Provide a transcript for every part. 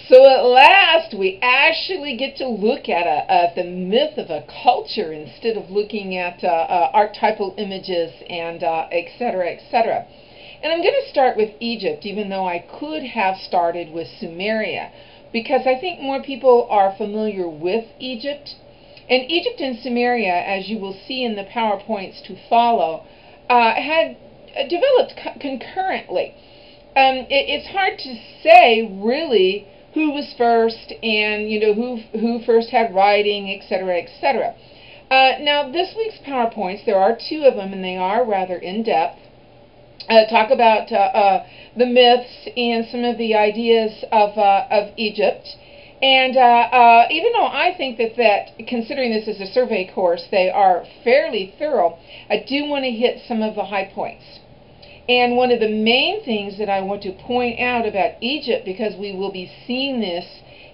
So at last we actually get to look at the myth of a culture instead of looking at archetypal images and etc., etc. And I'm going to start with Egypt, even though I could have started with Sumeria, because I think more people are familiar with Egypt. And Egypt and Sumeria, as you will see in the PowerPoints to follow, had developed concurrently. It's hard to say really who was first, and who first had writing, etc., etc. Now, this week's PowerPoints, there are 2 of them, and they are rather in-depth. Talk about the myths and some of the ideas of Egypt. And even though I think that considering this as a survey course, they are fairly thorough, I do want to hit some of the high points. And one of the main things that I want to point out about Egypt, because we will be seeing this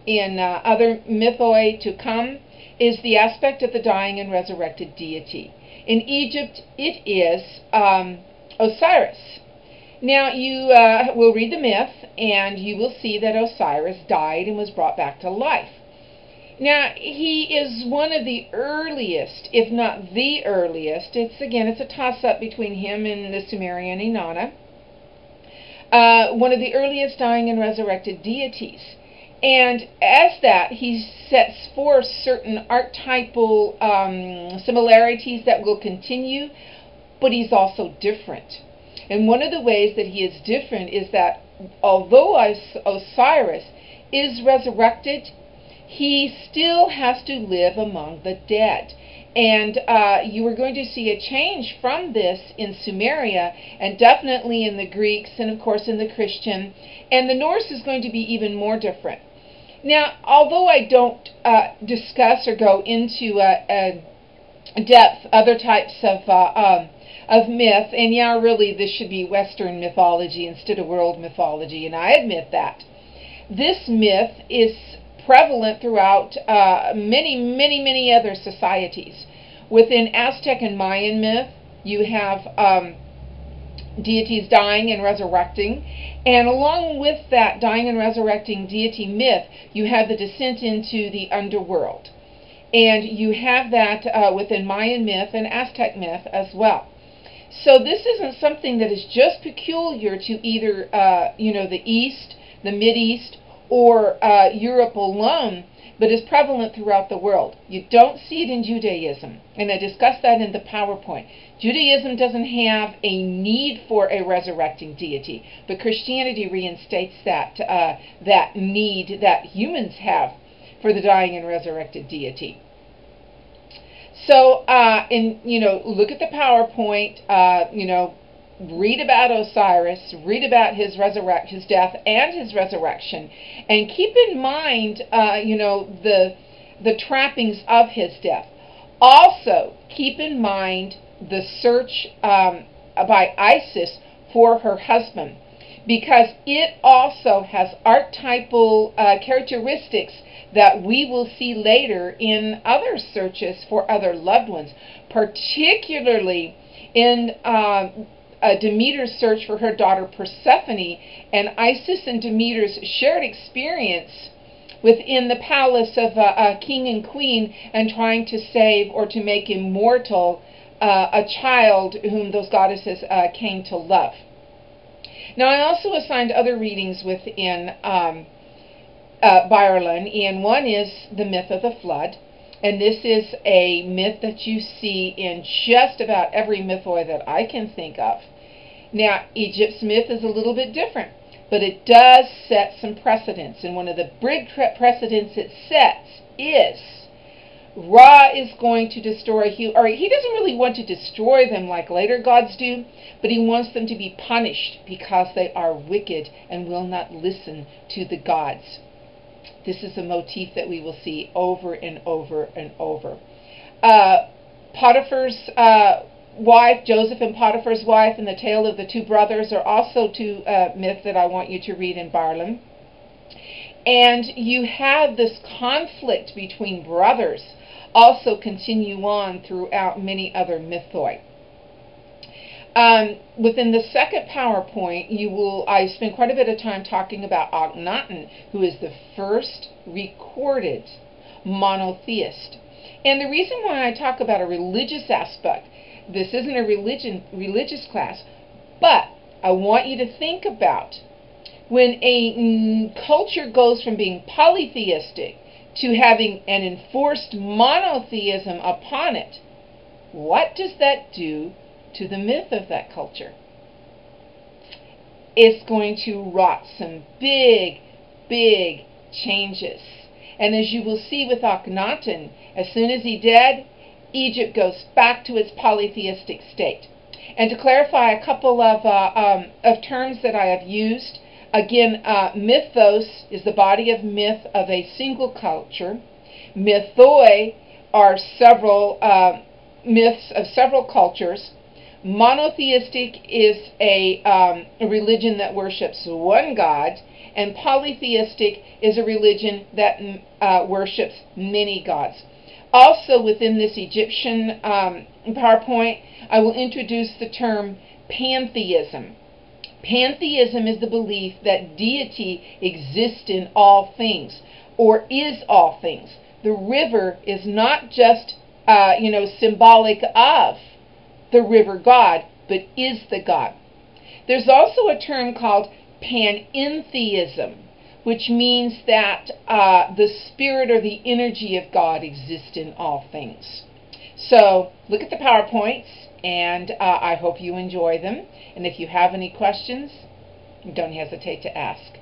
in other mythoi to come, is the aspect of the dying and resurrected deity. In Egypt, it is Osiris. Now, you will read the myth, and you will see that Osiris died and was brought back to life. Now, he is one of the earliest, if not the earliest. It's a toss-up between him and the Sumerian Inanna. One of the earliest dying and resurrected deities. And as that, he sets forth certain archetypal similarities that will continue, but he's also different. And one of the ways that he is different is that although Osiris is resurrected, he still has to live among the dead. And you are going to see a change from this in Sumeria, and definitely in the Greeks, and of course in the Christian. And the Norse is going to be even more different. Now, although I don't discuss or go into depth other types of myth, and yeah, really this should be Western mythology instead of world mythology, and I admit that. This myth is prevalent throughout many other societies. Within Aztec and Mayan myth, you have deities dying and resurrecting, and along with that dying and resurrecting deity myth, you have the descent into the underworld. And you have that within Mayan myth and Aztec myth as well. So this isn't something that is just peculiar to either the East, the Mideast, or Europe alone, but is prevalent throughout the world. You don't see it in Judaism, and I discussed that in the PowerPoint. Judaism doesn't have a need for a resurrecting deity, but Christianity reinstates that need that humans have for the dying and resurrected deity. So, look at the PowerPoint, read about Osiris, read about his death and his resurrection, and keep in mind, the trappings of his death. Also, keep in mind the search by Isis for her husband, because it also has archetypal characteristics that we will see later in other searches for other loved ones, particularly in Demeter's search for her daughter Persephone, and Isis and Demeter's shared experience within the palace of a king and queen, and trying to save or to make immortal a child whom those goddesses came to love. Now, I also assigned other readings within Ireland, and one is the myth of the flood. And this is a myth that you see in just about every mythoi that I can think of. Now, Egypt's myth is a little bit different, but it does set some precedents. And one of the big precedents it sets is Ra is going to destroy, or he doesn't really want to destroy them like later gods do, but he wants them to be punished because they are wicked and will not listen to the gods. This is a motif that we will see over and over and over. Potiphar's wife, Joseph and Potiphar's wife, and the tale of the 2 brothers are also 2 myths that I want you to read in Barlam. And you have this conflict between brothers also continue on throughout many other mythoi. Within the second PowerPoint, I spend quite a bit of time talking about Akhenaten, who is the first recorded monotheist. And the reason why I talk about a religious aspect, this isn't a religious class, but I want you to think about when a culture goes from being polytheistic to having an enforced monotheism upon it, what does that do to the myth of that culture? It's going to wrought some big, big changes. And as you will see with Akhenaten, as soon as he dead, Egypt goes back to its polytheistic state. And to clarify a couple of terms that I have used, again, mythos is the body of myth of a single culture. Mythoi are several myths of several cultures. Monotheistic is a religion that worships one God, and polytheistic is a religion that worships many gods. Also, within this Egyptian PowerPoint, I will introduce the term pantheism. Pantheism is the belief that deity exists in all things, or is all things. The river is not just symbolic of the river god, but is the god. There's also a term called panentheism, which means that the spirit or the energy of God exists in all things. So look at the PowerPoints, and I hope you enjoy them. And if you have any questions, don't hesitate to ask.